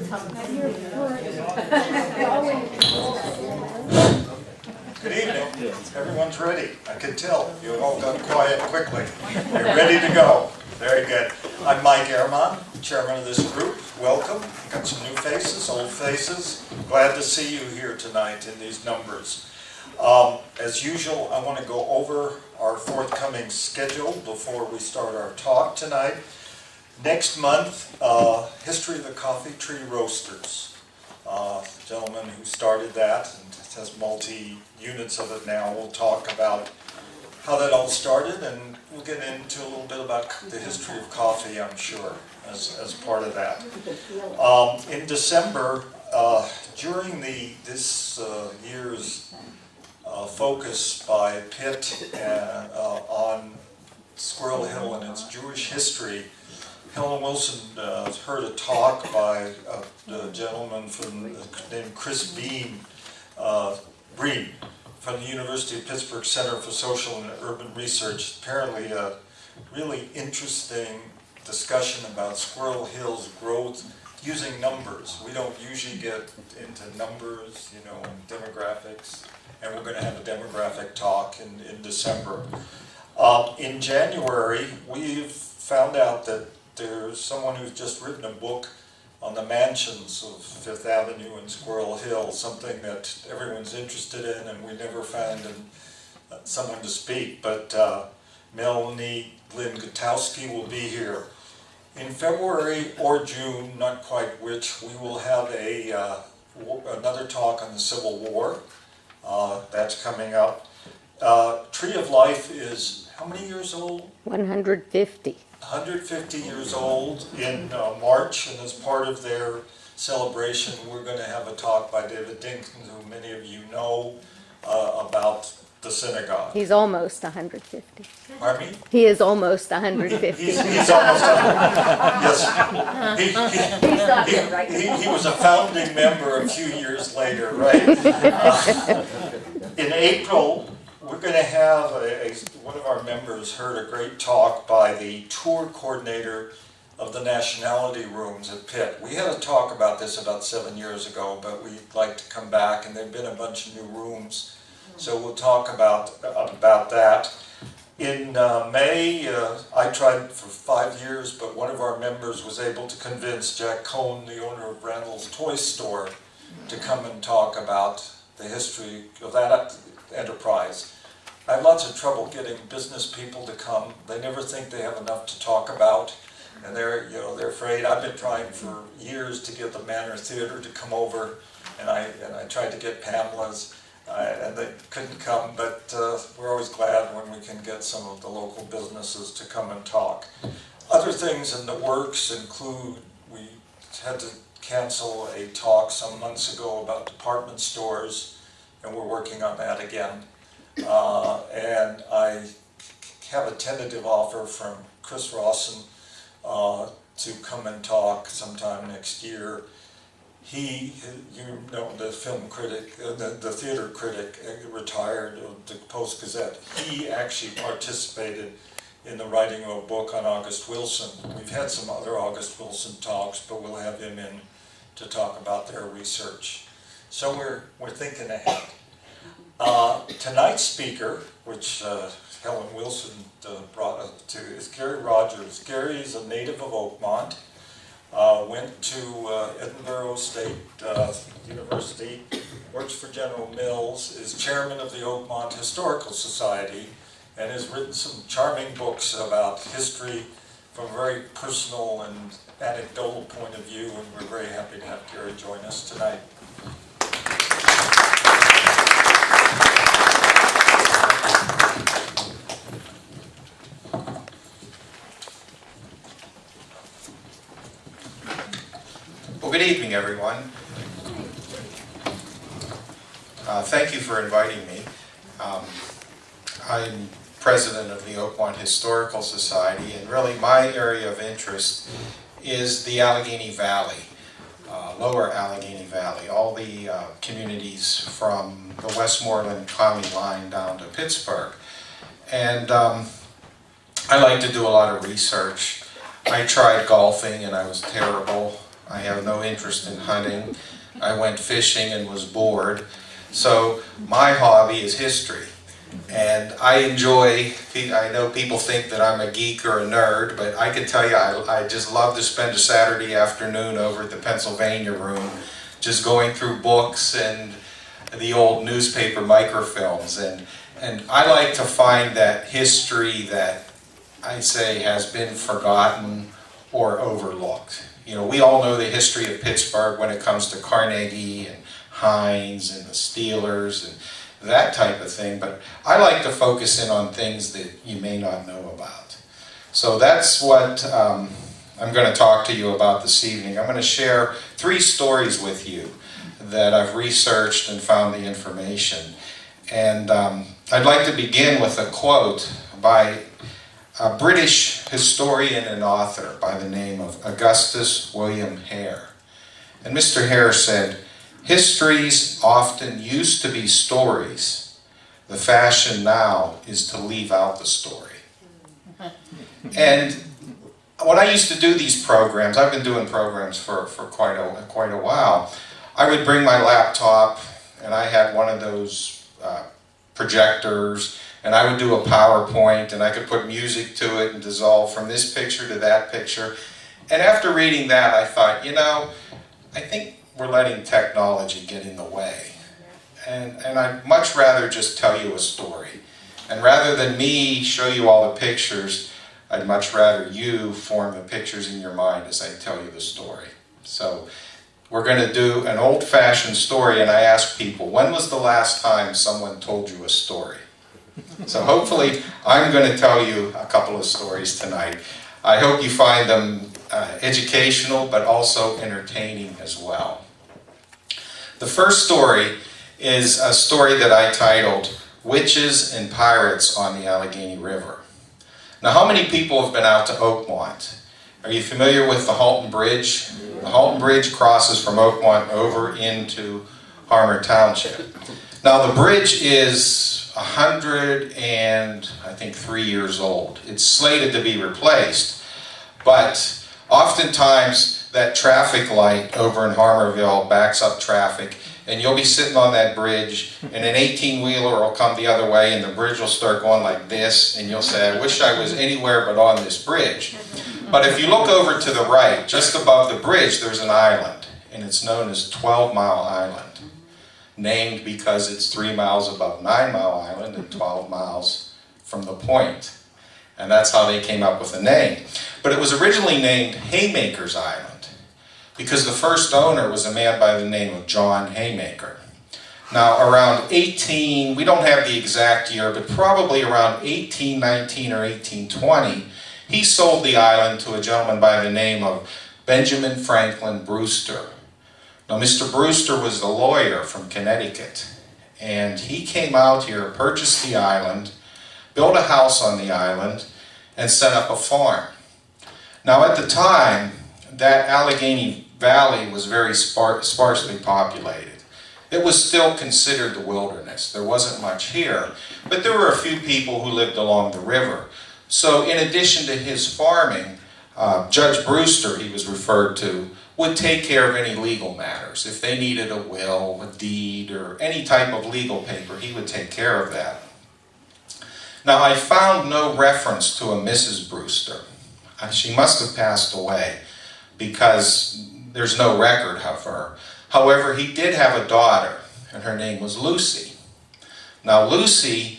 Good evening. Everyone's ready. I can tell. You all got quiet quickly. You're ready to go. Very good. I'm Mike Ehrman, chairman of this group. Welcome. Got some new faces, old faces. Glad to see you here tonight in these numbers. As usual, I want to go over our forthcoming schedule before we start our talk tonight. Next month, History of the Coffee Tree Roasters. The gentleman who started that and has multi-units of it now will talk about how that all started, and we'll get into a little bit about the history of coffee, I'm sure, as part of that. In December, during this year's focus by Pitt on Squirrel Hill and its Jewish history, Helen Wilson heard a talk by a gentleman named Chris Breen from the University of Pittsburgh Center for Social and Urban Research. Apparently a really interesting discussion about Squirrel Hill's growth using numbers. We don't usually get into numbers, and demographics, and we're going to have a demographic talk in December. In January, we've found out that there's someone who's just written a book on the mansions of Fifth Avenue and Squirrel Hill, something that everyone's interested in, and we never found someone to speak, but Melanie Lynn Gutowski will be here. In February or June, not quite which, we will have another talk on the Civil War. That's coming up. Tree of Life is how many years old? 150. 150 years old in March, and as part of their celebration, we're going to have a talk by David Dinkins, who many of you know, about the synagogue. He's almost 150. Pardon me? He is almost 150. He's almost 150. Yes. He was a founding member a few years later, right? In April, we're going to have one of our members heard a great talk by the tour coordinator of the Nationality Rooms at Pitt. We had a talk about this about 7 years ago, but we'd like to come back, and there have been a bunch of new rooms, so we'll talk about that. In May, I tried for 5 years, but one of our members was able to convince Jack Cohn, the owner of Randall's Toy Store, to come and talk about the history of that enterprise. I have lots of trouble getting business people to come. They never think they have enough to talk about, and they're afraid. I've been trying for years to get the Manor Theater to come over, and I tried to get Pamela's, and they couldn't come. But we're always glad when we can get some of the local businesses to come and talk. Other things in the works include we had to cancel a talk some months ago about department stores, and we're working on that again. And I have a tentative offer from Chris Rawson to come and talk sometime next year. He, the film critic, the theater critic, retired of the Post-Gazette. He actually participated in the writing of a book on August Wilson. We've had some other August Wilson talks, but we'll have him in to talk about their research. So we're thinking ahead. Tonight's speaker, which Helen Wilson brought us to, is Gary Rogers. Gary is a native of Oakmont, went to Edinburgh State University, works for General Mills, is chairman of the Oakmont Historical Society, and has written some charming books about history from a very personal and anecdotal point of view, and we're very happy to have Gary join us tonight. Well, good evening, everyone. Thank you for inviting me. I'm president of the Oakmont Historical Society, and really my area of interest is the Allegheny Valley, lower Allegheny Valley, all the communities from the Westmoreland County line down to Pittsburgh. And I like to do a lot of research. I tried golfing and I was terrible. I have no interest in hunting. I went fishing and was bored. So my hobby is history. And I enjoy, I know people think that I'm a geek or a nerd, but I can tell you I just love to spend a Saturday afternoon over at the Pennsylvania Room, just going through books and the old newspaper microfilms. And I like to find that history that I say has been forgotten or overlooked. You know, we all know the history of Pittsburgh when it comes to Carnegie and Heinz and the Steelers and that type of thing, but I like to focus in on things that you may not know about. So that's what I'm going to talk to you about this evening. I'm going to share 3 stories with you that I've researched and found the information. And I'd like to begin with a quote by a British historian and author by the name of Augustus William Hare. And Mr. Hare said, "Histories often used to be stories. The fashion now is to leave out the story." And when I used to do these programs, I've been doing programs for quite a while, I would bring my laptop, and I had one of those projectors, and I would do a PowerPoint, and I could put music to it and dissolve from this picture to that picture. And after reading that, I thought, you know, I think we're letting technology get in the way. And I'd much rather just tell you a story. And rather than me show you all the pictures, I'd much rather you form the pictures in your mind as I tell you the story. So we're going to do an old-fashioned story, and I ask people, when was the last time someone told you a story? So hopefully I'm going to tell you a couple of stories tonight. I hope you find them educational, but also entertaining as well. The first story is a story that I titled, Witches and Pirates on the Allegheny River. Now, how many people have been out to Oakmont? Are you familiar with the Halton Bridge? The Halton Bridge crosses from Oakmont over into Harmer Township. Now, the bridge is 103 years old. It's slated to be replaced, but oftentimes that traffic light over in Harmerville backs up traffic, and you'll be sitting on that bridge, and an 18-wheeler will come the other way, and the bridge will start going like this, and you'll say, I wish I was anywhere but on this bridge. But if you look over to the right, just above the bridge, there's an island, and it's known as 12 Mile Island, named because it's 3 miles above 9 Mile Island and 12 miles from the point. And that's how they came up with the name. But it was originally named Haymaker's Island, because the first owner was a man by the name of John Haymaker. Now, around we don't have the exact year, but probably around 1819 or 1820, he sold the island to a gentleman by the name of Benjamin Franklin Brewster. Now, Mr. Brewster was a lawyer from Connecticut, and he came out here, purchased the island, built a house on the island, and set up a farm. Now, at the time, that Allegheny Valley was very sparsely populated. It was still considered the wilderness. There wasn't much here, but there were a few people who lived along the river. So in addition to his farming, Judge Brewster, he was referred to, would take care of any legal matters. If they needed a will, a deed, or any type of legal paper, he would take care of that. Now, I found no reference to a Mrs. Brewster. She must have passed away because there's no record of her. However, he did have a daughter, and her name was Lucy. Now, Lucy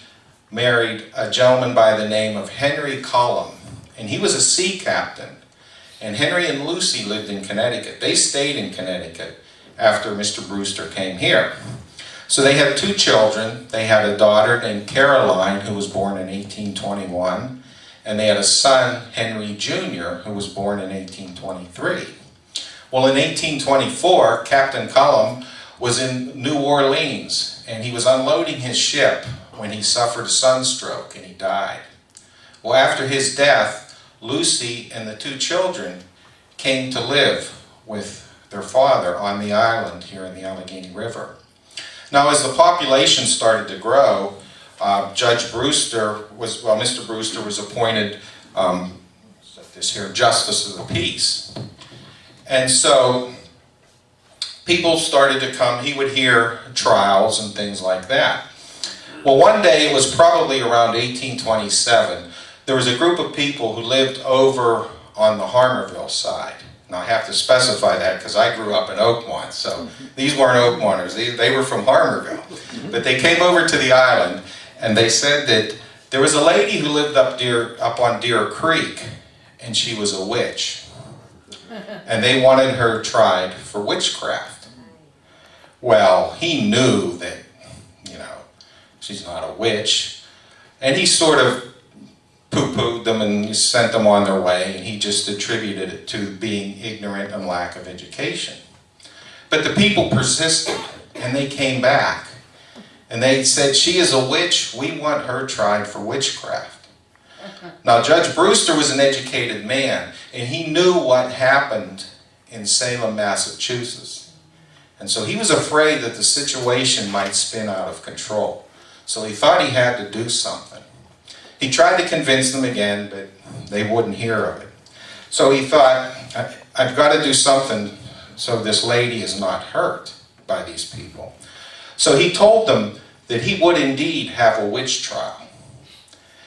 married a gentleman by the name of Henry Cullum, and he was a sea captain. And Henry and Lucy lived in Connecticut. They stayed in Connecticut after Mr. Brewster came here. So they had 2 children. They had a daughter named Caroline, who was born in 1821, and they had a son, Henry Jr., who was born in 1823. Well, in 1824, Captain Cullum was in New Orleans, and he was unloading his ship when he suffered a sunstroke, and he died. Well, after his death, Lucy and the 2 children came to live with their father on the island here in the Allegheny River. Now, as the population started to grow, Mr. Brewster was appointed Justice of the Peace. And so people started to come. He would hear trials and things like that. Well, one day, it was probably around 1827, there was a group of people who lived over on the Harmerville side. Now, I have to specify that because I grew up in Oakmont, so these weren't Oakmonters, they were from Harmerville. But they came over to the island, and they said that there was a lady who lived up on Deer Creek, and she was a witch. And they wanted her tried for witchcraft. Well, he knew that, she's not a witch. And he sort of poo-pooed them and sent them on their way, and he just attributed it to being ignorant and lack of education. But the people persisted, and they came back. And they said, she is a witch, we want her tried for witchcraft. Now, Judge Brewster was an educated man, and he knew what happened in Salem, Massachusetts. And so he was afraid that the situation might spin out of control. So he thought he had to do something. He tried to convince them again, but they wouldn't hear of it. So he thought, I've got to do something so this lady is not hurt by these people. So he told them that he would indeed have a witch trial.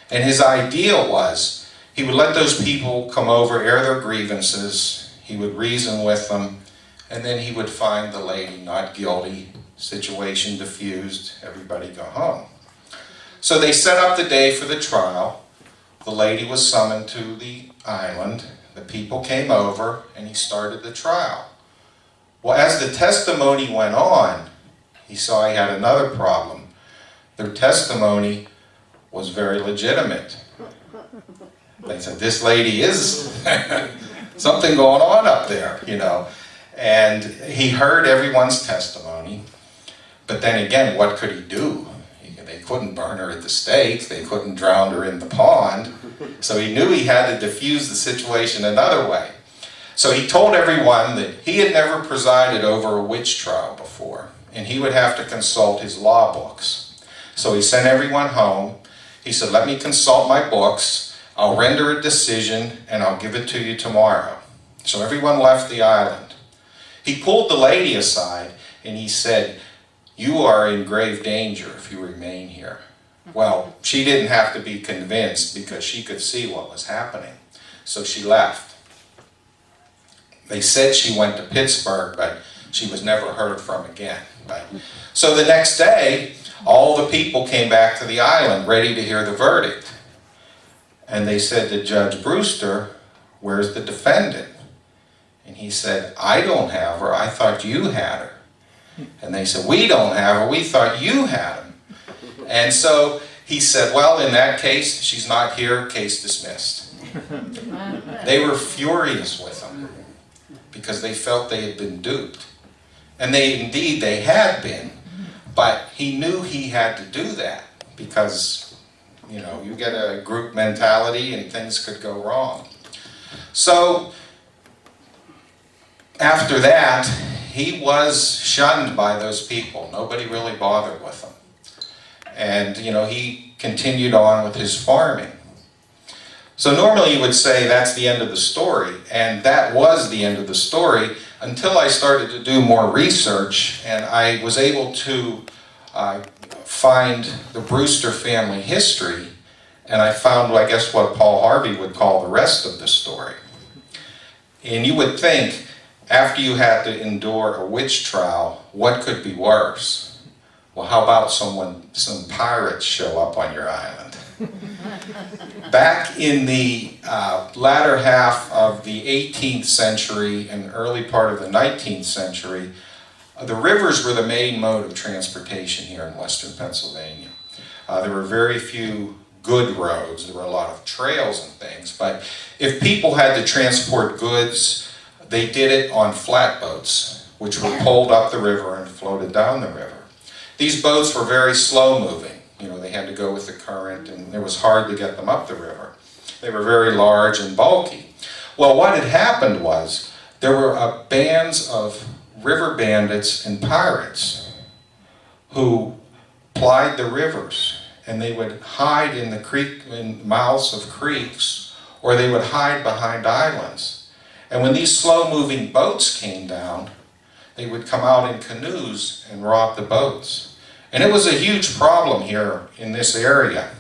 And his idea was, he would let those people come over, air their grievances, he would reason with them, and then he would find the lady not guilty, situation diffused, everybody go home. So they set up the day for the trial. The lady was summoned to the island. The people came over, and he started the trial. Well, as the testimony went on, he saw he had another problem. Their testimony was very legitimate. They said, this lady is something going on up there, And he heard everyone's testimony. But then again, what could he do? They couldn't burn her at the stake. They couldn't drown her in the pond. So he knew he had to diffuse the situation another way. So he told everyone that he had never presided over a witch trial before, and he would have to consult his law books. So he sent everyone home. He said, let me consult my books. I'll render a decision, and I'll give it to you tomorrow. So everyone left the island. He pulled the lady aside, and he said, you are in grave danger if you remain here. Well, she didn't have to be convinced because she could see what was happening. So she left. They said she went to Pittsburgh, but she was never heard from again. So the next day, all the people came back to the island ready to hear the verdict. And they said to Judge Brewster, where's the defendant? And he said, I don't have her. I thought you had her. And they said, we don't have her. We thought you had him. And so he said, well, in that case, she's not here. Case dismissed. They were furious with him because they felt they had been duped. And indeed, they had been. But he knew he had to do that because, you get a group mentality and things could go wrong. So after that, he was shunned by those people. Nobody really bothered with him. And, he continued on with his farming. So normally you would say that's the end of the story, and that was the end of the story until I started to do more research, and I was able to find the Brewster family history, and I found, I guess, what Paul Harvey would call the rest of the story. And you would think, after you had to endure a witch trial, what could be worse? Well, how about some pirates show up on your island? Back in the latter half of the 18th century and early part of the 19th century, the rivers were the main mode of transportation here in western Pennsylvania. There were very few good roads. There were a lot of trails and things, but if people had to transport goods, they did it on flatboats, which were pulled up the river and floated down the river. These boats were very slow moving. They had to go with the current, and it was hard to get them up the river. They were very large and bulky. Well, what had happened was there were bands of river bandits and pirates who plied the rivers, and they would hide in mouths of creeks, or they would hide behind islands. And when these slow-moving boats came down, they would come out in canoes and rob the boats. And it was a huge problem here in this area.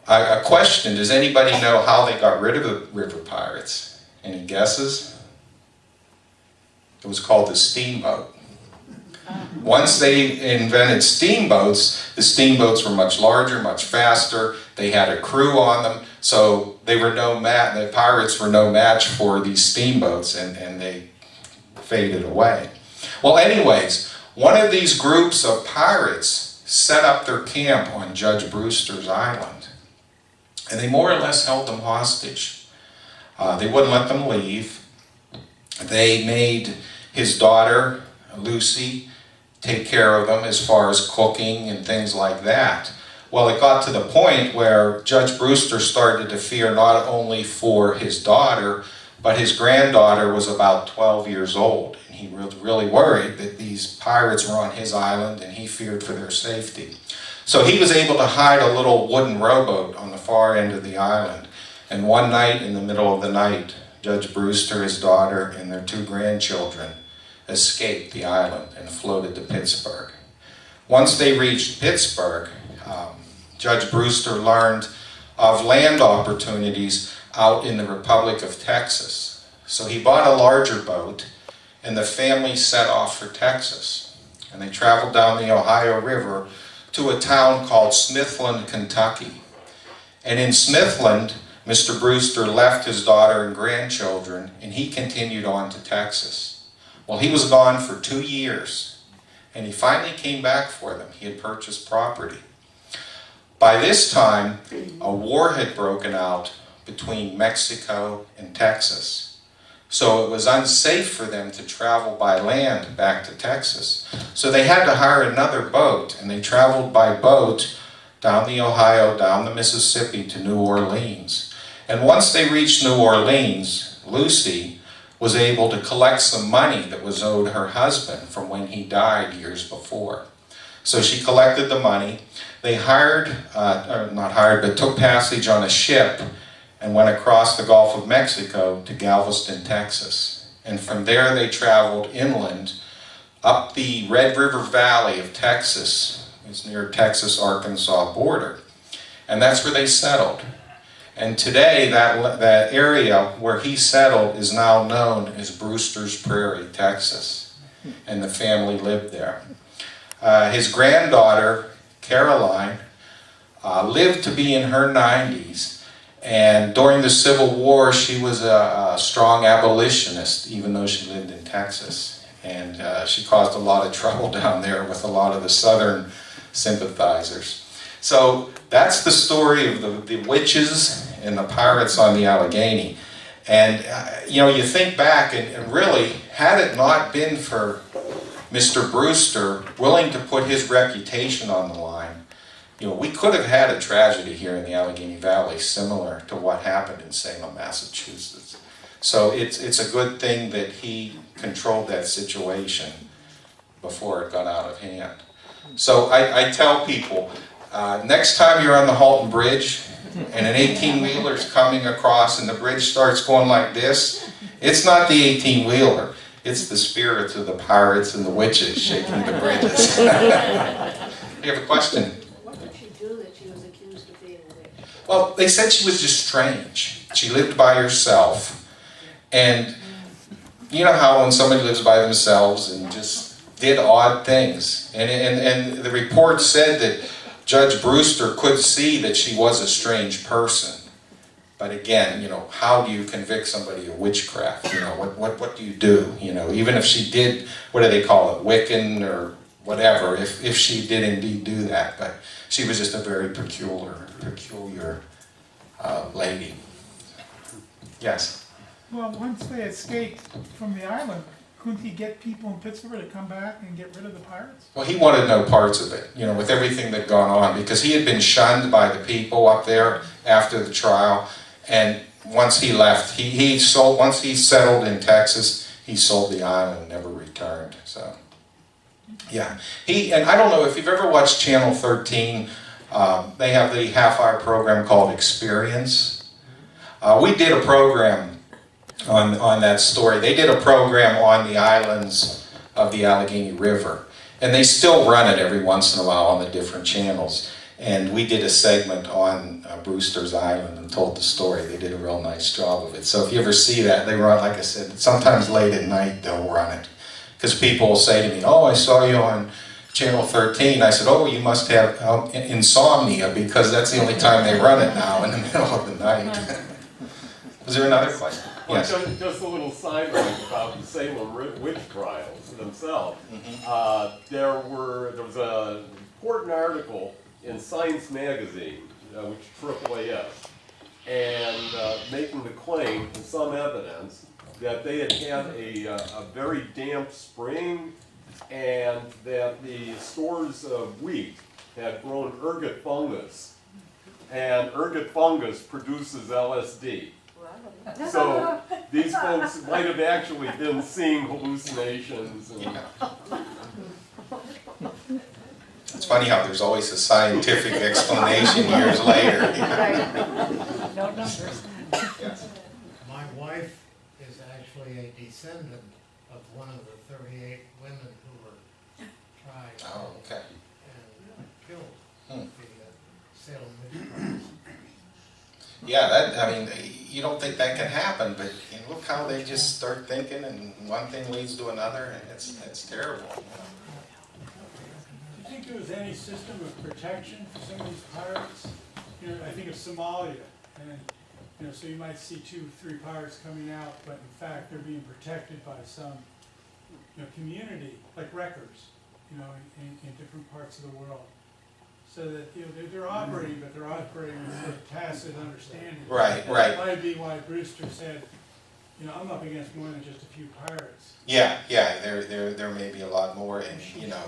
A question, does anybody know how they got rid of the river pirates? Any guesses? It was called the steamboat. Once they invented steamboats, the steamboats were much larger, much faster. They had a crew on them, so they were the pirates were no match for these steamboats, and they faded away. Well, anyways, one of these groups of pirates set up their camp on Judge Brewster's Island, and they more or less held them hostage. They wouldn't let them leave. They made his daughter, Lucy, take care of them as far as cooking and things like that. Well, it got to the point where Judge Brewster started to fear not only for his daughter, but his granddaughter was about 12 years old. And he was really worried that these pirates were on his island, and he feared for their safety. So he was able to hide a little wooden rowboat on the far end of the island. And one night, in the middle of the night, Judge Brewster, his daughter, and their 2 grandchildren escaped the island and floated to Pittsburgh. Once they reached Pittsburgh, Judge Brewster learned of land opportunities out in the Republic of Texas. So he bought a larger boat, and the family set off for Texas. And they traveled down the Ohio River to a town called Smithland, Kentucky. And in Smithland, Mr. Brewster left his daughter and grandchildren, and he continued on to Texas. Well, he was gone for 2 years, and he finally came back for them. He had purchased property. By this time, a war had broken out between Mexico and Texas. So it was unsafe for them to travel by land back to Texas. So they had to hire another boat, and they traveled by boat down the Ohio, down the Mississippi to New Orleans. And once they reached New Orleans, Lucy was able to collect some money that was owed her husband from when he died years before. So she collected the money. They took passage on a ship and went across the Gulf of Mexico to Galveston, Texas. And from there they traveled inland up the Red River Valley of Texas. It's near Texas-Arkansas border. And that's where they settled. And today that area where he settled is now known as Brewster's Prairie, Texas. And the family lived there. His granddaughter, Caroline, lived to be in her 90s, and during the Civil War she was a strong abolitionist, even though she lived in Texas. And she caused a lot of trouble down there with a lot of the Southern sympathizers. So that's the story of the witches and the pirates on the Allegheny. And you think back, and really, had it not been for Mr. Brewster willing to put his reputation on the line, we could have had a tragedy here in the Allegheny Valley similar to what happened in Salem, Massachusetts. So it's a good thing that he controlled that situation before it got out of hand. So I tell people, next time you're on the Halton Bridge and an 18-wheeler's coming across and the bridge starts going like this, it's not the 18-wheeler. It's the spirits of the pirates and the witches shaking the bridges. You have a question? What did she do that she was accused of being a witch? Well, they said she was just strange. She lived by herself. And you know how when somebody lives by themselves and just did odd things. And the report said that Judge Brewster could see that she was a strange person. But again, how do you convict somebody of witchcraft? What do you do? Even if she did, what do they call it, Wiccan or whatever, if she did indeed do that. But she was just a very peculiar lady. Yes? Well, once they escaped from the island, couldn't he get people in Pittsburgh to come back and get rid of the pirates? Well, he wanted no parts of it, with everything that had gone on, because he had been shunned by the people up there after the trial. And once he left, once he settled in Texas, he sold the island and never returned. So, yeah. And I don't know if you've ever watched Channel 13, they have the half-hour program called Experience. We did a program on that story. They did a program on the islands of the Allegheny River, and they still run it every once in a while on the different channels. And we did a segment on Brewster's Island and told the story. They did a real nice job of it. So if you ever see that, they run, like I said, sometimes late at night they'll run it. Because people will say to me, oh, I saw you on Channel 13. I said, oh, you must have insomnia, because that's the only time they run it now, in the middle of the night. Was there another question? Well, Yes. just a little sideline about the Salem witch trials themselves. There was an important article in Science Magazine, which AAAS, and making the claim, with some evidence, that they had had a very damp spring, and that the stores of wheat had grown ergot fungus, and ergot fungus produces LSD. So these folks might have actually been seeing hallucinations. And It's funny how there's always a scientific explanation years later. No numbers. Yes. My wife is actually a descendant of one of the 38 women who were tried Oh, okay. and killed Hmm. at the Salem witch trials. Yeah, that, I mean, you don't think that can happen, but you know, look how they just start thinking, and one thing leads to another, and it's terrible. Do you think there was any system of protection for some of these pirates? You know, I think of Somalia, and you know, so you might see 2, 3 pirates coming out, but in fact they're being protected by some, you know, community, like wreckers, you know, in different parts of the world. So that, you know, they're operating, but they're operating with sort of tacit understanding. Right, And right. that might be why Brewster said, you know, I'm up against more than just a few pirates. Yeah, there may be a lot more, and you know,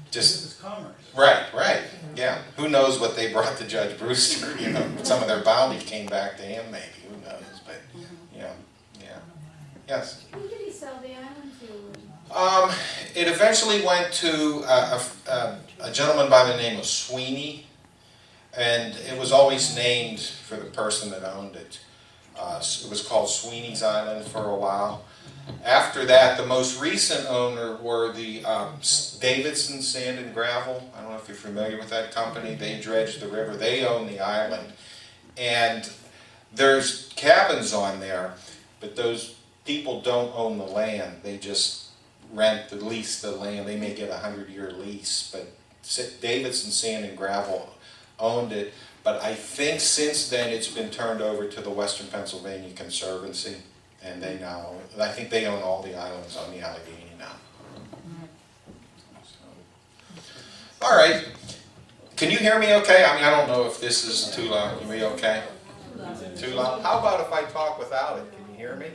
This just is commerce. right, yeah. Who knows what they brought to Judge Brewster? You know, some of their bounty came back to him, maybe. Who knows? But yeah. Yes. Who did he sell the island to? It eventually went to a gentleman by the name of Sweeney, and it was always named for the person that owned it. It was called Sweeney's Island for a while. After that, the most recent owner were the Davidson Sand and Gravel. I don't know if you're familiar with that company. They dredged the river. They own the island. And there's cabins on there, but those people don't own the land. They just lease the land. They may get a 100-year lease, but Davidson Sand and Gravel owned it. But I think since then it's been turned over to the Western Pennsylvania Conservancy, and they now, I think they own all the islands on the Allegheny now. So. All right. Can you hear me okay? I mean, I don't know if this is too loud. Are we okay? Too loud? How about if I talk without it? Can you hear me?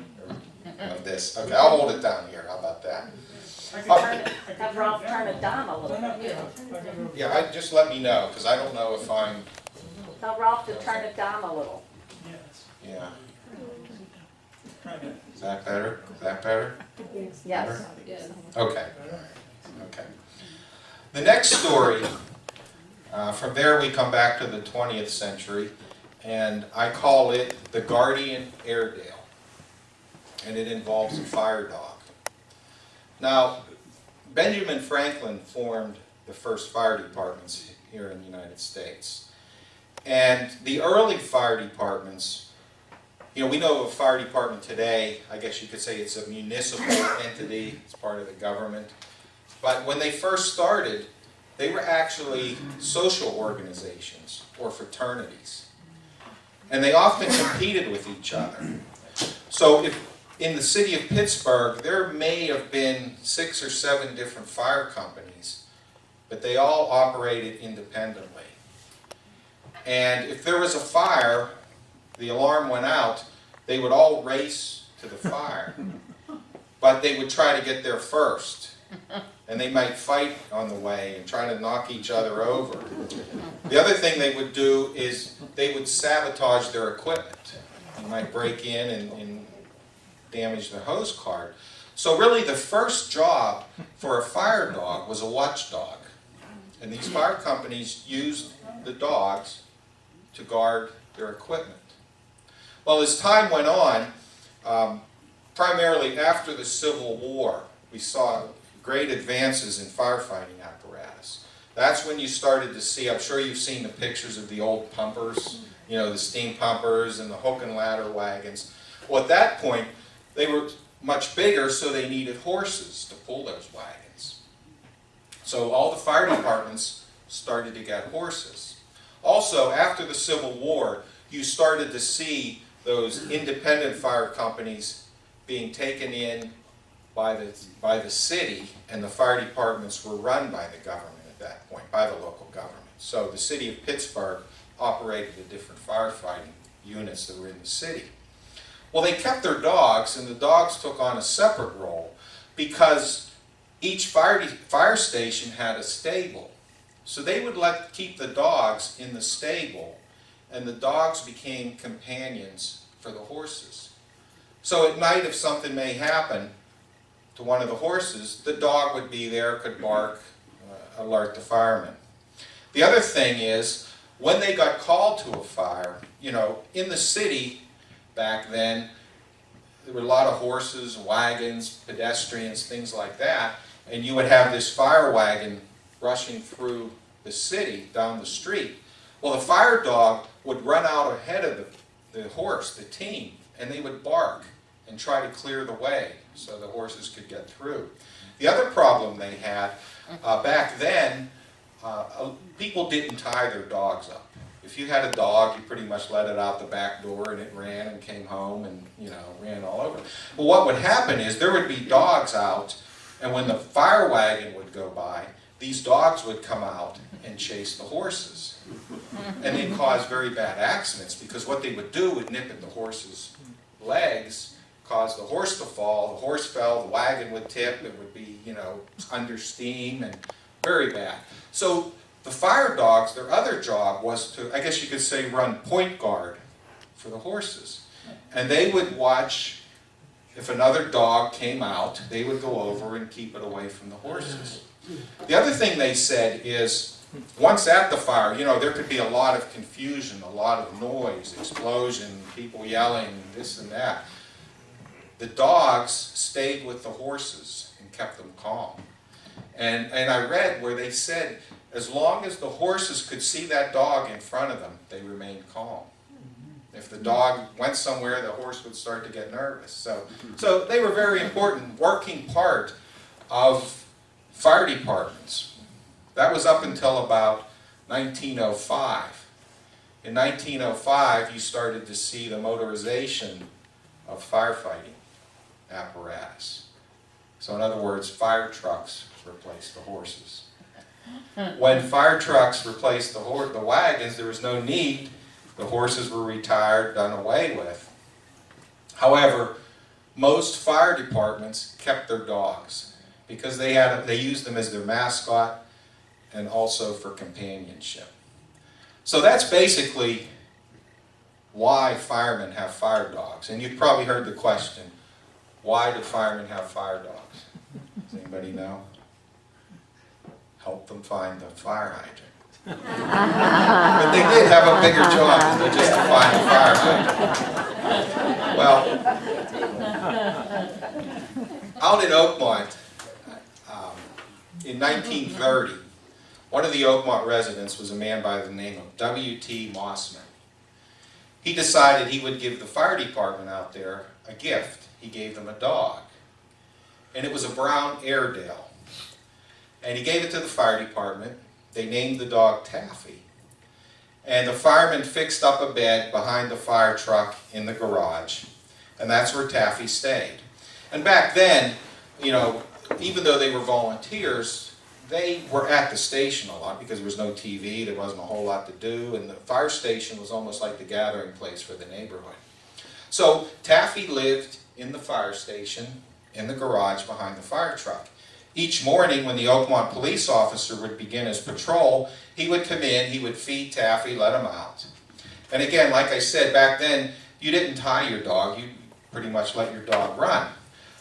Like this. Okay, I'll hold it down here. How about that? Have Ralph turn it down a little bit. Yeah, just let me know, because I don't know if I'm... Tell Ralph to turn it down a little. Yeah. Is that better? Is that better? Yes. Okay. Okay. The next story, from there we come back to the 20th century, and I call it the Guardian Airedale. And it involves a fire dog. Now, Benjamin Franklin formed the first fire departments here in the United States. And the early fire departments, you know, we know of a fire department today, I guess you could say it's a municipal entity, it's part of the government. But when they first started, they were actually social organizations or fraternities. And they often competed with each other. So if in the city of Pittsburgh, there may have been 6 or 7 different fire companies, but they all operated independently. And if there was a fire, the alarm went out, they would all race to the fire. But they would try to get there first. And they might fight on the way and try to knock each other over. The other thing they would do is they would sabotage their equipment. They might break in and damage their hose cart. So really the first job for a fire dog was a watchdog. And these fire companies used the dogs to guard their equipment. Well, as time went on, primarily after the Civil War, we saw great advances in firefighting apparatus. That's when you started to see, I'm sure you've seen the pictures of the old pumpers, you know, the steam pumpers and the hook and ladder wagons. Well, at that point, they were much bigger, so they needed horses to pull those wagons. So all the fire departments started to get horses. Also, after the Civil War, you started to see those independent fire companies being taken in by the city, and the fire departments were run by the government at that point, by the local government. So the city of Pittsburgh operated the different firefighting units that were in the city. Well, they kept their dogs, and the dogs took on a separate role because each fire station had a stable. So they would keep the dogs in the stable, and the dogs became companions for the horses. So at night, if something may happen to one of the horses, the dog would be there, could bark, alert the firemen. The other thing is, when they got called to a fire, you know, in the city back then, there were a lot of horses, wagons, pedestrians, things like that, and you would have this fire wagon rushing through the city, down the street. Well, the fire dog would run out ahead of the horse, the team, and they would bark and try to clear the way so the horses could get through. The other problem they had, back then, people didn't tie their dogs up. If you had a dog, you pretty much let it out the back door and it ran and came home and, you know, ran all over. But what would happen is there would be dogs out, and when the fire wagon would go by, these dogs would come out and chase the horses. And they'd cause very bad accidents, because what they would do would nip at the horse's legs, cause the horse to fall, the horse fell, the wagon would tip, it would be, you know, under steam, and very bad. So the fire dogs, their other job was to, I guess you could say, run point guard for the horses. And they would watch, if another dog came out, they would go over and keep it away from the horses. The other thing they said is, once at the fire, you know, there could be a lot of confusion, a lot of noise, explosion, people yelling, this and that. The dogs stayed with the horses and kept them calm. And I read where they said, as long as the horses could see that dog in front of them, they remained calm. If the dog went somewhere, the horse would start to get nervous. So they were a very important working part of fire departments. That was up until about 1905. In 1905, you started to see the motorization of firefighting apparatus. So in other words, fire trucks replaced the horses. When fire trucks replaced the wagons, there was no need. The horses were retired, done away with. However, most fire departments kept their dogs because they used them as their mascot and also for companionship. So that's basically why firemen have fire dogs. And you've probably heard the question, why do firemen have fire dogs? Does anybody know? Help them find the fire hydrant. But they did have a bigger job than just to find the fire hydrant. Well, out in Oakmont, in 1930, one of the Oakmont residents was a man by the name of W.T. Mossman. He decided he would give the fire department out there a gift. He gave them a dog. And it was a brown Airedale. And he gave it to the fire department. They named the dog Taffy. And the firemen fixed up a bed behind the fire truck in the garage. And that's where Taffy stayed. And back then, you know, even though they were volunteers, they were at the station a lot because there was no TV, there wasn't a whole lot to do, and the fire station was almost like the gathering place for the neighborhood. So Taffy lived in the fire station, in the garage behind the fire truck. Each morning when the Oakmont police officer would begin his patrol, he would come in, he would feed Taffy, let him out. And again, like I said, back then, you didn't tie your dog, you pretty much let your dog run.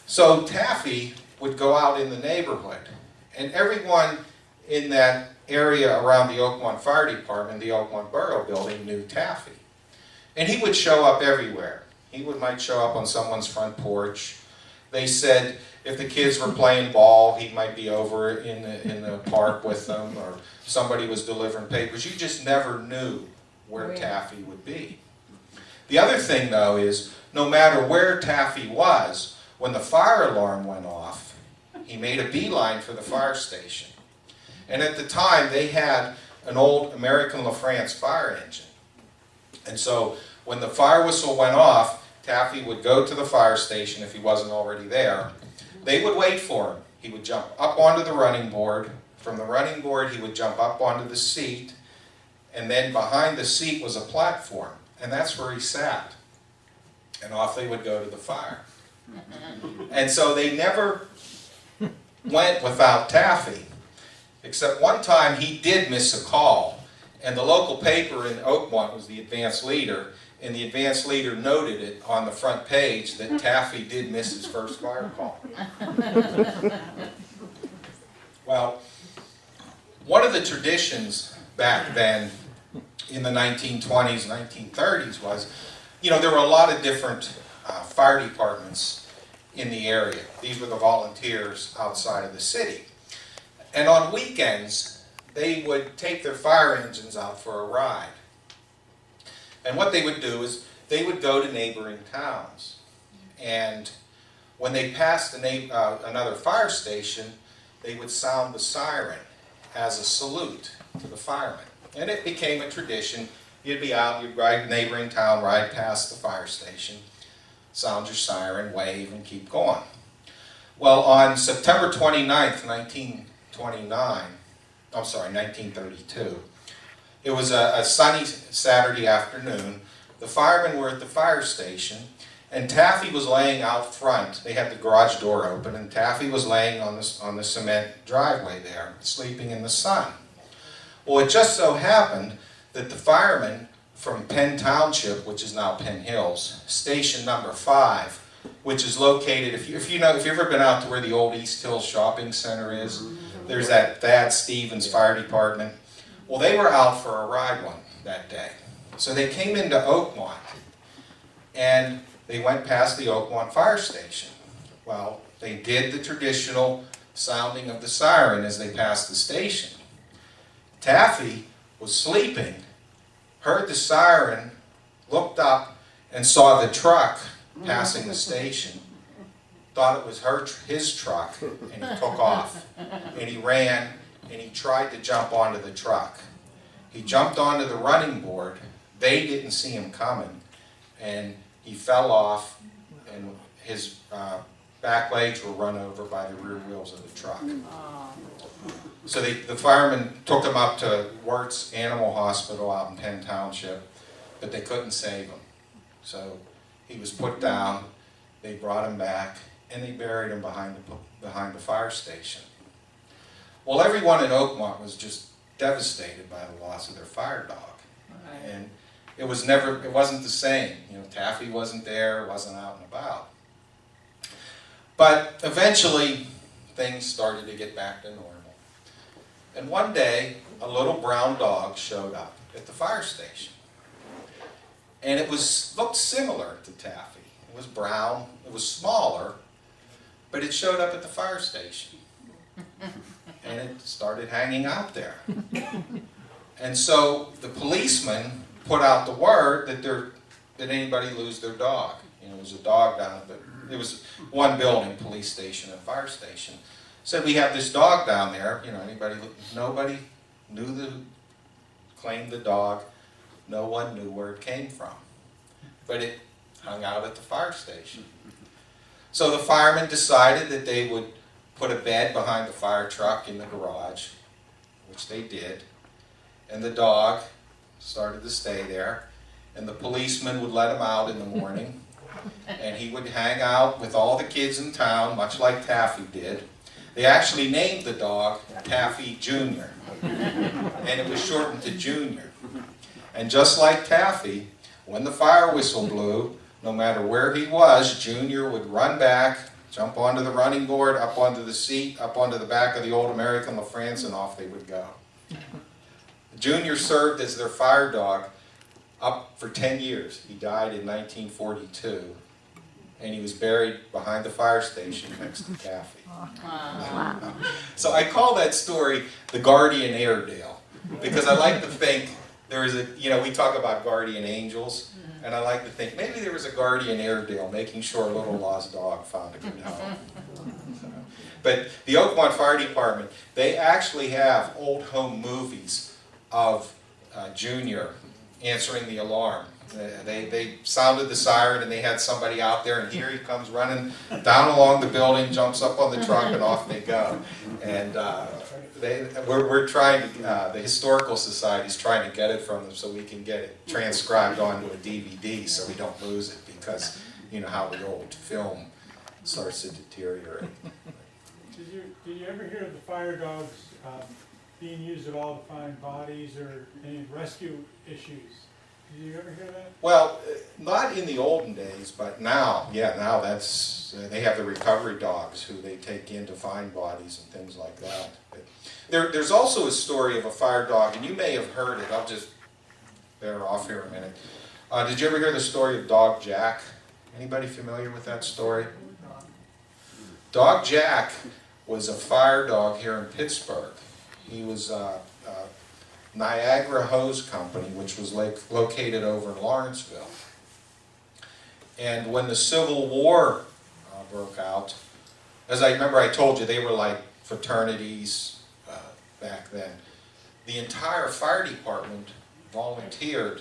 So Taffy would go out in the neighborhood, and everyone in that area around the Oakmont Fire Department, the Oakmont Borough Building, knew Taffy. And he would show up everywhere. He might show up on someone's front porch. They said if the kids were playing ball, he might be over in the park with them, or somebody was delivering papers. You just never knew where Taffy would be. The other thing, though, is no matter where Taffy was, when the fire alarm went off, he made a beeline for the fire station. And at the time, they had an old American LaFrance fire engine. And so when the fire whistle went off, Taffy would go to the fire station if he wasn't already there. They would wait for him. He would jump up onto the running board. From the running board, he would jump up onto the seat. And then behind the seat was a platform. And that's where he sat. And off they would go to the fire. And so they never went without Taffy. Except one time he did miss a call. And the local paper in Oakmont was the Advance Leader. And the Advance Leader noted it on the front page that Taffy did miss his first fire call. Well, one of the traditions back then in the 1920s, 1930s was, there were a lot of different fire departments in the area. These were the volunteers outside of the city. And on weekends, they would take their fire engines out for a ride. And what they would do is they would go to neighboring towns. And when they passed another fire station, they would sound the siren as a salute to the firemen. And it became a tradition. You'd be out, you'd ride neighboring town, ride past the fire station, sound your siren, wave, and keep going. Well, on September 29th, 1932, it was a sunny Saturday afternoon. The firemen were at the fire station, and Taffy was laying out front. They had the garage door open, and Taffy was laying on the cement driveway there, sleeping in the sun. Well, it just so happened that the firemen from Penn Township, which is now Penn Hills, station number 5, which is located, if you've ever been out to where the old East Hills Shopping Center is, there's that Thad Stevens Fire Department. Well, they were out for a ride that day. So they came into Oakmont, and they went past the Oakmont fire station. Well, they did the traditional sounding of the siren as they passed the station. Taffy was sleeping, heard the siren, looked up, and saw the truck passing the station. Thought it was his truck, and he took off. And he ran, and he tried to jump onto the truck. He jumped onto the running board. They didn't see him coming, and he fell off, and his back legs were run over by the rear wheels of the truck. So the firemen took him up to Wirtz Animal Hospital out in Penn Township, but they couldn't save him. So he was put down, they brought him back, and they buried him behind the fire station. Well, everyone in Oakmont was just devastated by the loss of their fire dog. And it wasn't the same. Taffy wasn't there, wasn't out and about. But eventually, things started to get back to normal. And one day, a little brown dog showed up at the fire station. And it looked similar to Taffy. It was brown, it was smaller, but it showed up at the fire station. And it started hanging out there. And so the policeman put out the word that did anybody lose their dog. There was a dog down at it was one building, police station and fire station. Said, we have this dog down there. Nobody claimed the dog. No one knew where it came from. But it hung out at the fire station. So the firemen decided that they would put a bed behind the fire truck in the garage, which they did. And the dog started to stay there. And the policeman would let him out in the morning. And he would hang out with all the kids in town, much like Taffy did. They actually named the dog Taffy Jr. And it was shortened to Junior. And just like Taffy, when the fire whistle blew, no matter where he was, Junior would run back, jump onto the running board, up onto the seat, up onto the back of the old American LaFrance, and off they would go. Junior served as their fire dog up for 10 years. He died in 1942. and he was buried behind the fire station next to Taffy. Wow. So I call that story the Guardian Airedale, because I like to think there is a, you know, we talk about guardian angels, and I like to think maybe there was a guardian Airedale making sure a little lost dog found a good home. But the Oakmont Fire Department, they actually have old home movies of Junior answering the alarm. They sounded the siren and they had somebody out there, and here he comes running down along the building, jumps up on the truck, and off they go. And we're trying to, the Historical Society is trying to get it from them so we can get it transcribed onto a DVD so we don't lose it, because you know how the old film starts to deteriorate. Did you ever hear of the fire dogs being used at all to find bodies or any rescue issues? Did you ever hear that? Well, not in the olden days, but now, yeah, now that's, they have the recovery dogs who they take in to find bodies and things like that. But there's also a story of a fire dog, and you may have heard it. I'll just bear off here a minute. Did you ever hear the story of Dog Jack? Anybody familiar with that story? Dog Jack was a fire dog here in Pittsburgh. He was Niagara Hose Company, which was located over in Lawrenceville. And when the Civil War broke out, as I remember I told you, they were like fraternities back then. The entire fire department volunteered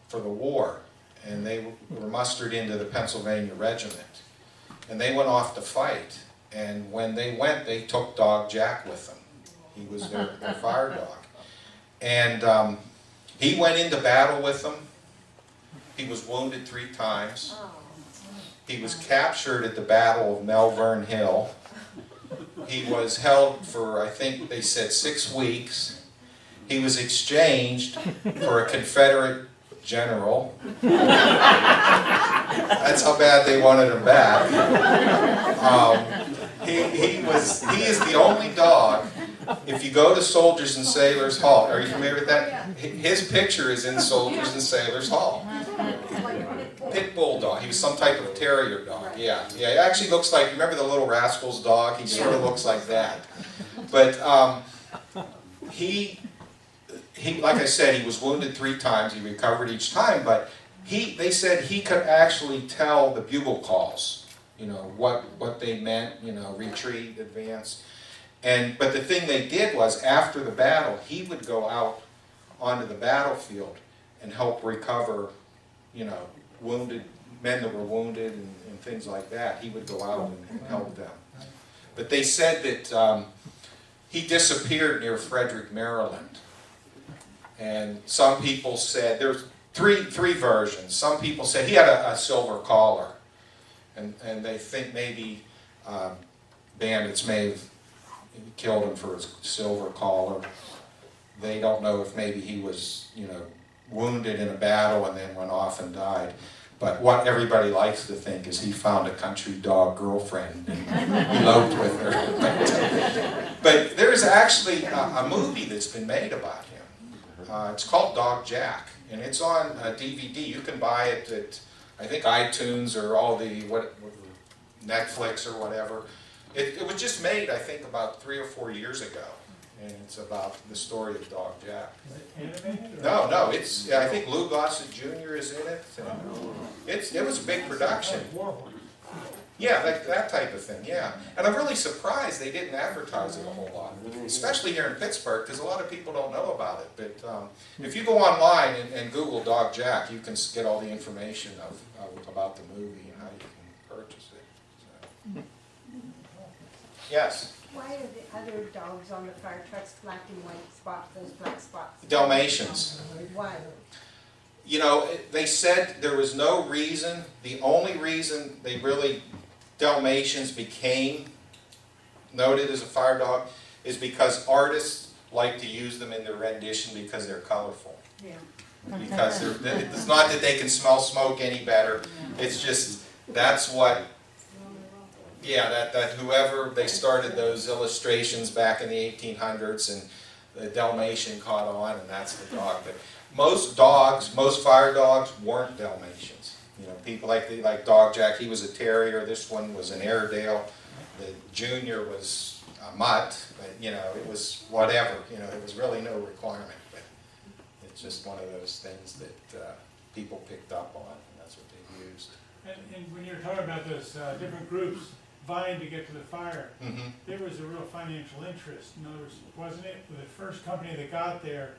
for the war, and they were mustered into the Pennsylvania Regiment. And they went off to fight, and when they went, they took Dog Jack with them. He was their fire dog. And he went into battle with them. He was wounded 3 times. He was captured at the Battle of Malvern Hill. He was held for, I think they said, 6 weeks. He was exchanged for a Confederate general. That's how bad they wanted him back. He is the only dog. If you go to Soldiers and Sailors Hall, are you familiar with that? His picture is in Soldiers and Sailors Hall. Pit bull dog. He was some type of terrier dog. Yeah, yeah. It actually looks like, remember the Little Rascals dog? He sort of looks like that. But he, like I said, he was wounded 3 times. He recovered each time. But they said he could actually tell the bugle calls. You know what they meant. You know, retreat, advance. But the thing they did was, after the battle, he would go out onto the battlefield and help recover, you know, wounded men that were wounded and things like that. He would go out and help them. But they said that he disappeared near Frederick, Maryland. And some people said, there's three versions. Some people said he had a silver collar. And they think maybe bandits may have killed him for his silver collar. They don't know if maybe he was, you know, wounded in a battle and then went off and died. But what everybody likes to think is he found a country dog girlfriend and eloped with her. But there's actually a movie that's been made about him. It's called Dog Jack, and it's on DVD. You can buy it at, I think, iTunes or all the Netflix or whatever. It was just made, I think, about 3 or 4 years ago, and it's about the story of Dog Jack. Is it animated? No, it's. I think Lou Gossett Jr. is in it. It was a big production. Yeah, that type of thing. Yeah, and I'm really surprised they didn't advertise it a whole lot, especially here in Pittsburgh, because a lot of people don't know about it. But if you go online and Google Dog Jack, you can get all the information about the movie and how you can purchase it. So. Yes? Why are the other dogs on the fire trucks black and white spots, those black spots? Dalmatians. Why? You know, they said there was no reason. The only reason Dalmatians became noted as a fire dog is because artists like to use them in their rendition because they're colorful. Yeah. Because it's not that they can smell smoke any better. It's just, that's what. Yeah, that whoever, they started those illustrations back in the 1800s, and the Dalmatian caught on, and that's the dog. But most fire dogs weren't Dalmatians. You know, people like Dog Jack, he was a terrier, this one was an Airedale, the junior was a mutt, but you know, it was whatever, you know, there was really no requirement, but it's just one of those things that people picked up on, and that's what they used. And when you're talking about those different groups vying to get to the fire, Mm-hmm. there was a real financial interest. In other words, wasn't it, with the first company that got there,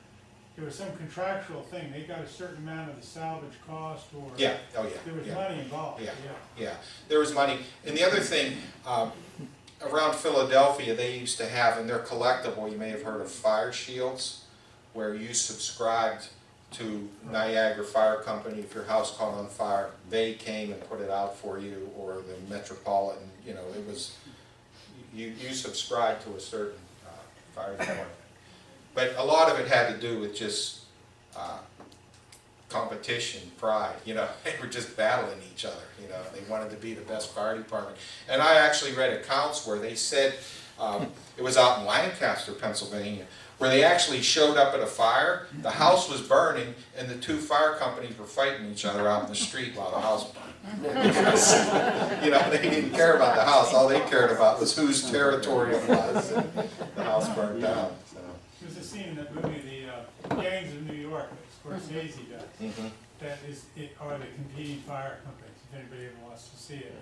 there was some contractual thing, they got a certain amount of the salvage cost, or Yeah, oh yeah. there was yeah. money involved, Yeah. yeah. Yeah, there was money. And the other thing, around Philadelphia, they used to have, in their collectible, you may have heard of fire shields, where you subscribed to Niagara Fire Company. If your house caught on fire, they came and put it out for you, or the Metropolitan, you know, it was, you subscribed to a certain fire department. But a lot of it had to do with just competition, pride, you know, they were just battling each other, you know, they wanted to be the best fire department. And I actually read accounts where they said, it was out in Lancaster, Pennsylvania, where they actually showed up at a fire, the house was burning, and the two fire companies were fighting each other out in the street while the house burned. Because, you know, they didn't care about the house, all they cared about was whose territory it was, and the house burned down. So. There's a scene in that movie, the Gangs of New York, that Scorsese does, Mm-hmm. that are the competing fire companies, if anybody ever wants to see it.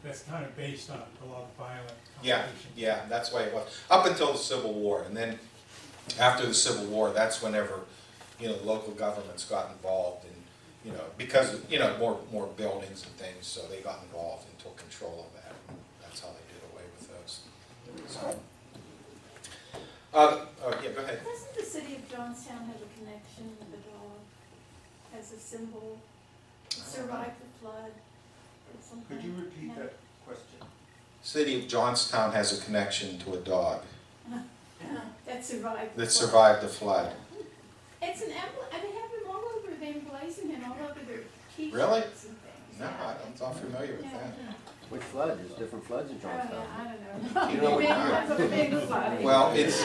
That's kind of based on a lot of violent competition. Yeah, that's why it was. Up until the Civil War, and then after the Civil War, that's whenever, you know, local governments got involved, and you know, because you know, more buildings and things, so they got involved and took control of that. And that's how they did away with those. So, oh yeah, go ahead. Doesn't the city of Johnstown have a connection with the dog as a symbol? It survived the flood. Could you repeat that question? City of Johnstown has a connection to a dog That survived. that survived the flood. It's an emblem. I mean, they have them all over. They emblazon him all over their T-shirts Really? and things. No, I'm not familiar with that. Which flood? There's different floods in Oh, yeah, Johnstown. I don't know. You know, Big one's a big flood. Well, it's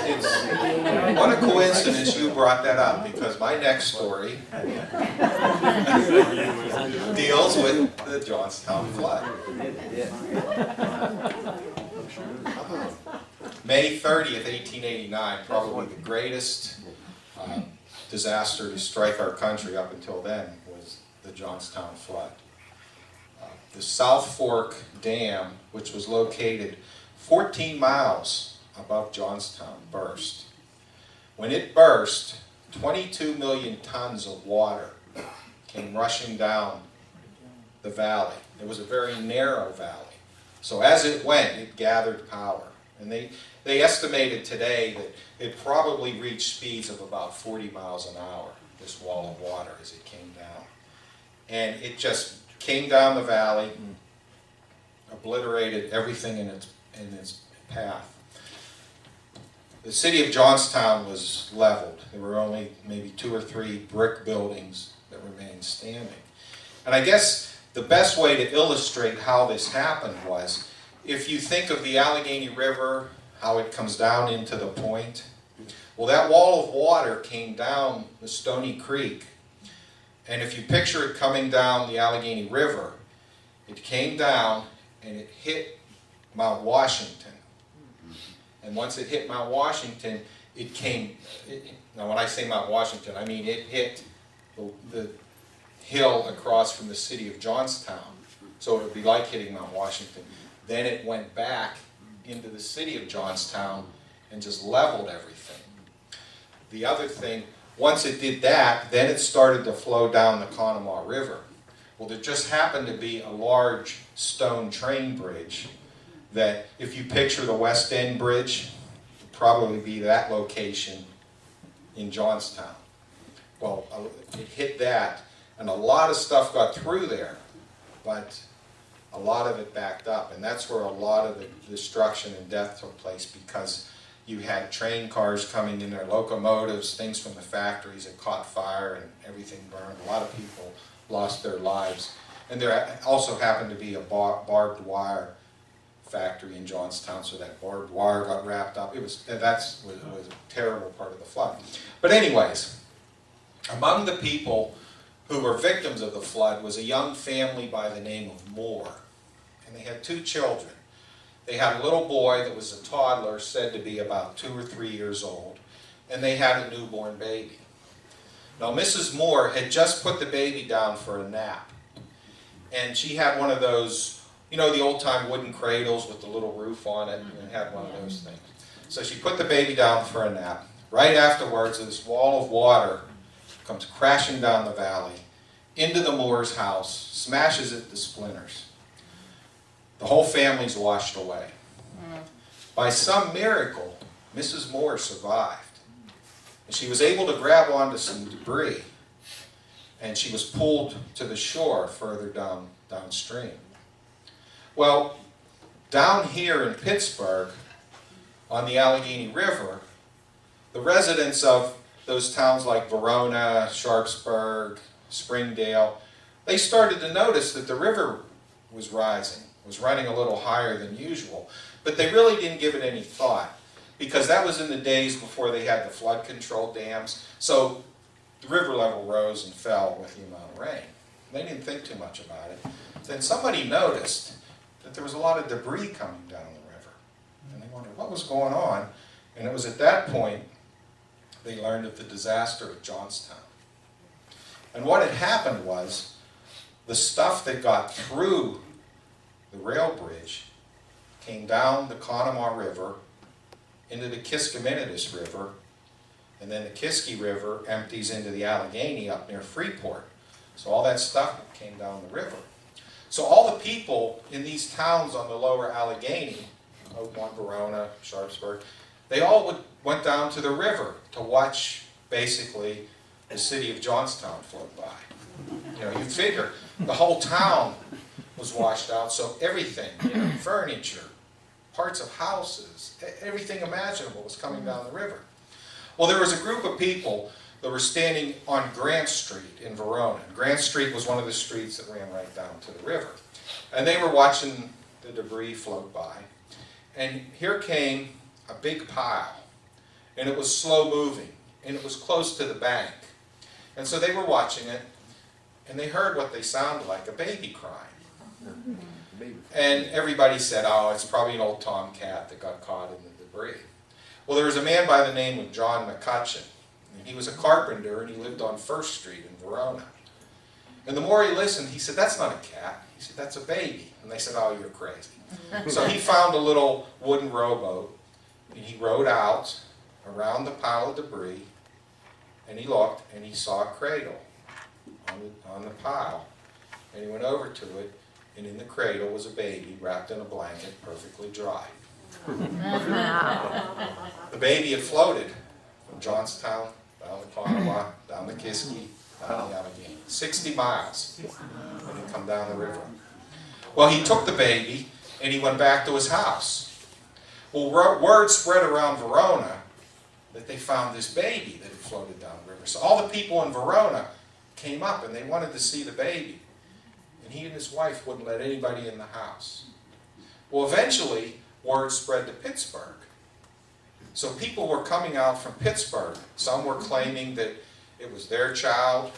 what a coincidence you brought that up, because my next story deals with the Johnstown flood. May 30th, 1889, probably the greatest disaster to strike our country up until then was the Johnstown flood. The South Fork Dam, which was located 14 miles above Johnstown, burst. When it burst, 22 million tons of water came rushing down the valley. It was a very narrow valley. So as it went, it gathered power. And they estimated today that it probably reached speeds of about 40 miles an hour, this wall of water, as it came down. And it just came down the valley, obliterated everything in its path. The city of Johnstown was leveled. There were only maybe 2 or 3 brick buildings that remained standing. And I guess the best way to illustrate how this happened was, if you think of the Allegheny River, how it comes down into the point, well, that wall of water came down the Stony Creek. And if you picture it coming down the Allegheny River, it came down and it hit Mount Washington. And once it hit Mount Washington, now when I say Mount Washington, I mean it hit the hill across from the city of Johnstown. So it would be like hitting Mount Washington. Then it went back into the city of Johnstown and just leveled everything. The other thing, once it did that, then it started to flow down the Conemaugh River. Well, there just happened to be a large stone train bridge that, if you picture the West End Bridge, would probably be that location in Johnstown. Well, it hit that, and a lot of stuff got through there, but a lot of it backed up, and that's where a lot of the destruction and death took place, because you had train cars coming in there, locomotives, things from the factories that caught fire and everything burned. A lot of people lost their lives. And there also happened to be a barbed wire factory in Johnstown, so that barbed wire got wrapped up. That was a terrible part of the flood. But anyways, among the people who were victims of the flood was a young family by the name of Moore. And they had 2 children. They had a little boy that was a toddler, said to be about 2 or 3 years old, and they had a newborn baby. Now, Mrs. Moore had just put the baby down for a nap, and she had one of those, you know, the old-time wooden cradles with the little roof on it, and had one of those things. So she put the baby down for a nap. Right afterwards, this wall of water comes crashing down the valley into the Moore's house, smashes it to splinters. The whole family's washed away. By some miracle, Mrs. Moore survived. And she was able to grab onto some debris, and she was pulled to the shore further downstream. Well, down here in Pittsburgh, on the Allegheny River, the residents of those towns like Verona, Sharpsburg, Springdale, they started to notice that the river was rising, was running a little higher than usual. But they really didn't give it any thought, because that was in the days before they had the flood control dams. So the river level rose and fell with the amount of rain. They didn't think too much about it. Then somebody noticed that there was a lot of debris coming down the river. And they wondered what was going on. And it was at that point they learned of the disaster at Johnstown. And what had happened was the stuff that got through the rail bridge came down the Conemaugh River into the Kiskiminitis River, and then the Kiski River empties into the Allegheny up near Freeport. So all that stuff came down the river. So all the people in these towns on the lower Allegheny, Oakmont, Verona, Sharpsburg, they all went down to the river to watch, basically, the city of Johnstown float by. You know, you figure the whole town was washed out, so everything, you know, furniture, parts of houses, everything imaginable was coming down the river. Well, there was a group of people that were standing on Grant Street in Verona. Grant Street was one of the streets that ran right down to the river. And they were watching the debris float by. And here came a big pile. And it was slow moving. And it was close to the bank. And so they were watching it. And they heard what they sounded like, a baby crying. And everybody said, oh, it's probably an old tomcat that got caught in the debris. Well, there was a man by the name of John McCutcheon. And he was a carpenter, and he lived on First Street in Verona. And the more he listened, he said, that's not a cat. He said, that's a baby. And they said, oh, you're crazy. So he found a little wooden rowboat, and he rowed out around the pile of debris, and he looked, and he saw a cradle on the pile. And he went over to it, and in the cradle was a baby wrapped in a blanket, perfectly dry. The baby had floated from Johnstown, down the Conemaugh, down the Kiski, down the Allegheny. 60 miles, and he'd come down the river. Well, he took the baby, and he went back to his house. Well, word spread around Verona that they found this baby that had floated down the river. So all the people in Verona came up, and they wanted to see the baby. And he and his wife wouldn't let anybody in the house. Well, eventually, word spread to Pittsburgh. So people were coming out from Pittsburgh. Some were claiming that it was their child.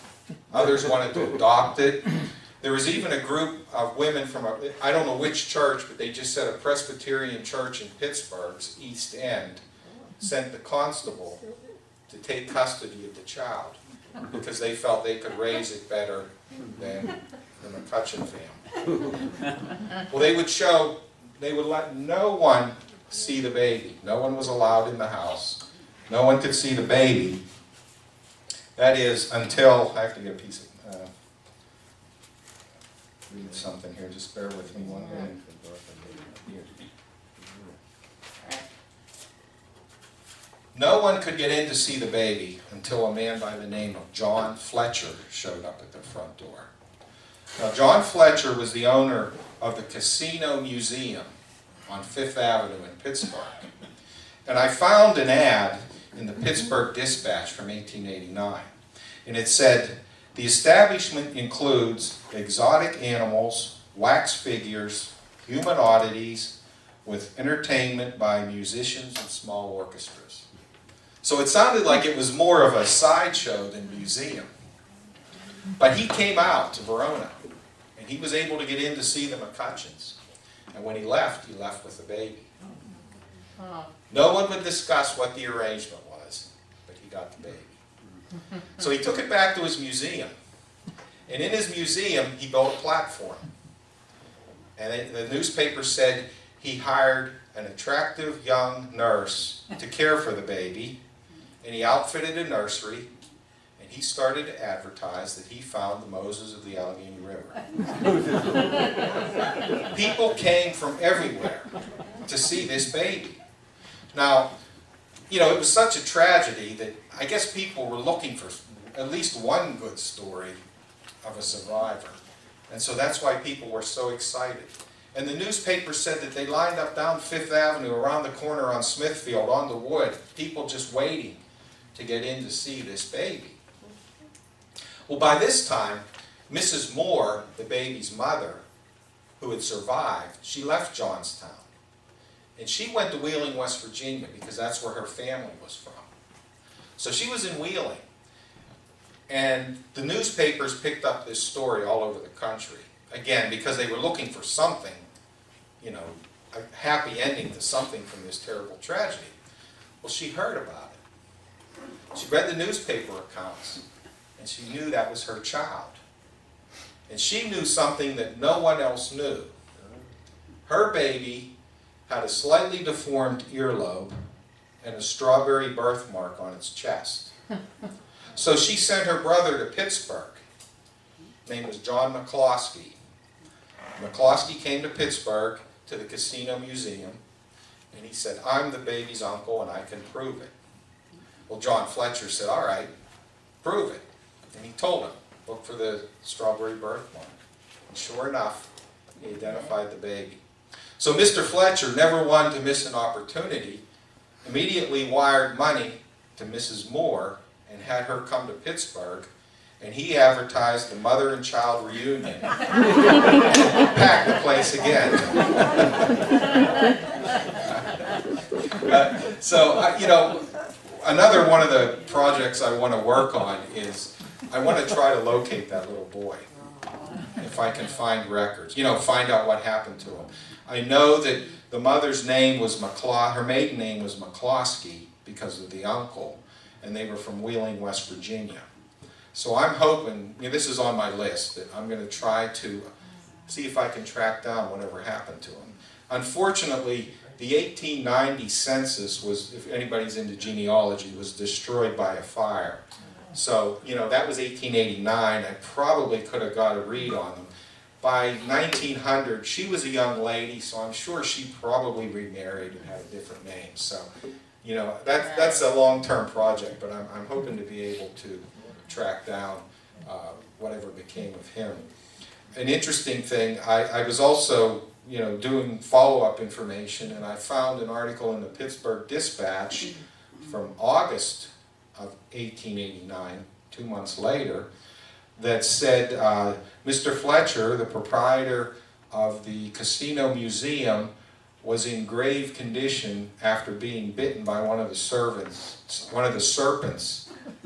Others wanted to adopt it. There was even a group of women from, I don't know which church, but they just said a Presbyterian church in Pittsburgh's East End sent the constable to take custody of the child because they felt they could raise it better than the McCutcheon family. Well, they would let no one see the baby. No one was allowed in the house. No one could see the baby. That is until, I have to get a piece of, read something here, just bear with me 1 minute. No one could get in to see the baby until a man by the name of John Fletcher showed up at the front door. Now, John Fletcher was the owner of the Casino Museum on Fifth Avenue in Pittsburgh. And I found an ad in the Pittsburgh Dispatch from 1889. And it said, the establishment includes exotic animals, wax figures, human oddities, with entertainment by musicians and small orchestras. So it sounded like it was more of a sideshow than museum. But he came out to Verona, and he was able to get in to see the McCutcheons. And when he left with the baby. No one would discuss what the arrangement was, but he got the baby. So he took it back to his museum. And in his museum, he built a platform. And the newspaper said he hired an attractive young nurse to care for the baby, and he outfitted a nursery, and he started to advertise that he found the Moses of the Allegheny River. People came from everywhere to see this baby. Now, you know, it was such a tragedy that I guess people were looking for at least one good story of a survivor. And so that's why people were so excited. And the newspaper said that they lined up down Fifth Avenue, around the corner on Smithfield, on the wood, people just waiting to get in to see this baby. Well, by this time, Mrs. Moore, the baby's mother, who had survived, she left Johnstown. And she went to Wheeling, West Virginia, because that's where her family was from. So she was in Wheeling. And the newspapers picked up this story all over the country. Again, because they were looking for something, you know, a happy ending to something from this terrible tragedy. Well, she heard about it. She read the newspaper accounts, and she knew that was her child. And she knew something that no one else knew. Her baby had a slightly deformed earlobe and a strawberry birthmark on its chest. So she sent her brother to Pittsburgh. His name was John McCloskey. McCloskey came to Pittsburgh to the Casino Museum, and he said, "I'm the baby's uncle and I can prove it." Well, John Fletcher said, "All right, prove it." And he told him, "Look for the strawberry birthmark." And sure enough, he identified the baby. So Mr. Fletcher, never one to miss an opportunity, immediately wired money to Mrs. Moore and had her come to Pittsburgh, and he advertised the mother and child reunion. Packed the place again. You know, another one of the projects I want to work on is I want to try to locate that little boy, if I can find records. You know, find out what happened to him. I know that the mother's name was her maiden name was McCloskey because of the uncle, and they were from Wheeling, West Virginia. So I'm hoping, you know, this is on my list, that I'm going to try to see if I can track down whatever happened to him. Unfortunately, the 1890 census was, if anybody's into genealogy, was destroyed by a fire. So, you know, that was 1889. I probably could have got a read on them. By 1900, she was a young lady, so I'm sure she probably remarried and had a different name. So, you know, that's a long-term project, but I'm hoping to be able to track down whatever became of him. An interesting thing, I was also, you know, doing follow-up information, and I found an article in the Pittsburgh Dispatch from August of 1889, 2 months later, that said Mr. Fletcher, the proprietor of the Casino Museum, was in grave condition after being bitten by one of the serpents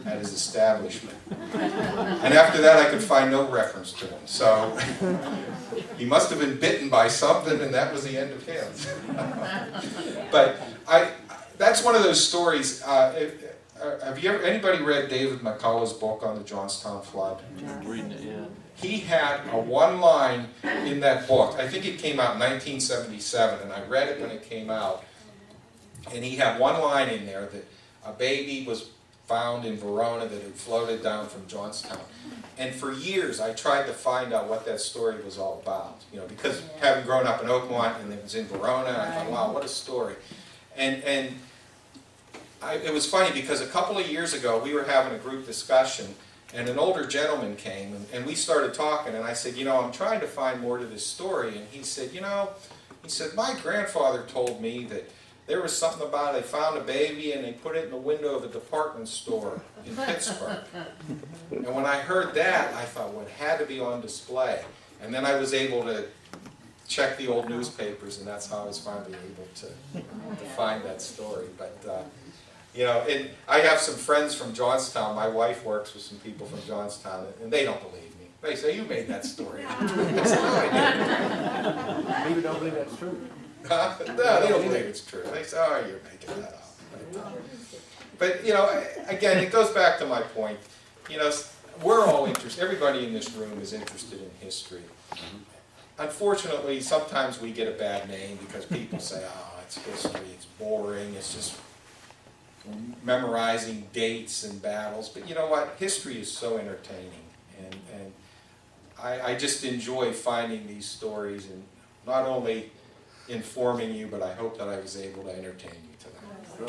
at his establishment. And after that I could find no reference to him. So he must have been bitten by something, and that was the end of him. But that's one of those stories. Have you ever, anybody read David McCullough's book on the Johnstown flood? I'm reading it, yeah. He had a one line in that book. I think it came out in 1977, and I read it when it came out. And he had one line in there that a baby was found in Verona that had floated down from Johnstown. And for years I tried to find out what that story was all about. You know, because having grown up in Oakmont and it was in Verona, I thought, wow, what a story. And it was funny because a couple of years ago we were having a group discussion, and an older gentleman came, and we started talking, and I said, you know, I'm trying to find more to this story. And he said, you know, my grandfather told me that there was something about they found a baby and they put it in the window of a department store in Pittsburgh. And when I heard that, I thought, well, it had to be on display. And then I was able to check the old newspapers, and that's how I was finally able to find that story. But You know, and I have some friends from Johnstown. My wife works with some people from Johnstown, and they don't believe me. They say, "You made that story up." I said, "No, I People don't believe that's true. didn't." No, they don't believe it's true. They say, "Oh, you're making that up." But you know, again, it goes back to my point. You know, we're all interested. Everybody in this room is interested in history. Unfortunately, sometimes we get a bad name because people say, "Oh, it's history. It's boring. It's just memorizing dates and battles." But you know what? History is so entertaining, and I just enjoy finding these stories and not only informing you, but I hope that I was able to entertain you tonight.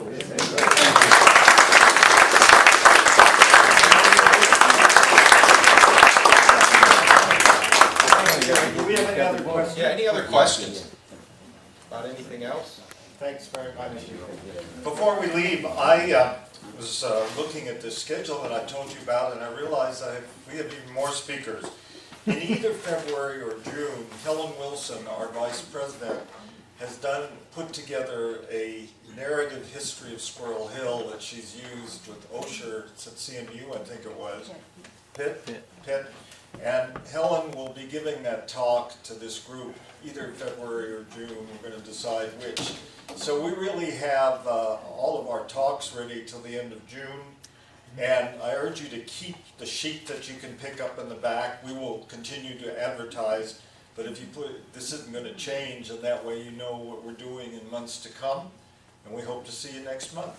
Do we have any other questions? Yeah, any other questions about anything else? Thanks very much. Before we leave, I was looking at this schedule that I told you about, and I realized that we have even more speakers. In either February or June, Helen Wilson, our vice president, has put together a narrative history of Squirrel Hill that she's used with Osher. It's at CMU, I think it was. Pitt. And Helen will be giving that talk to this group either February or June. We're going to decide which. So we really have all of our talks ready till the end of June. And I urge you to keep the sheet that you can pick up in the back. We will continue to advertise, but if you this isn't going to change, and that way you know what we're doing in months to come. And we hope to see you next month.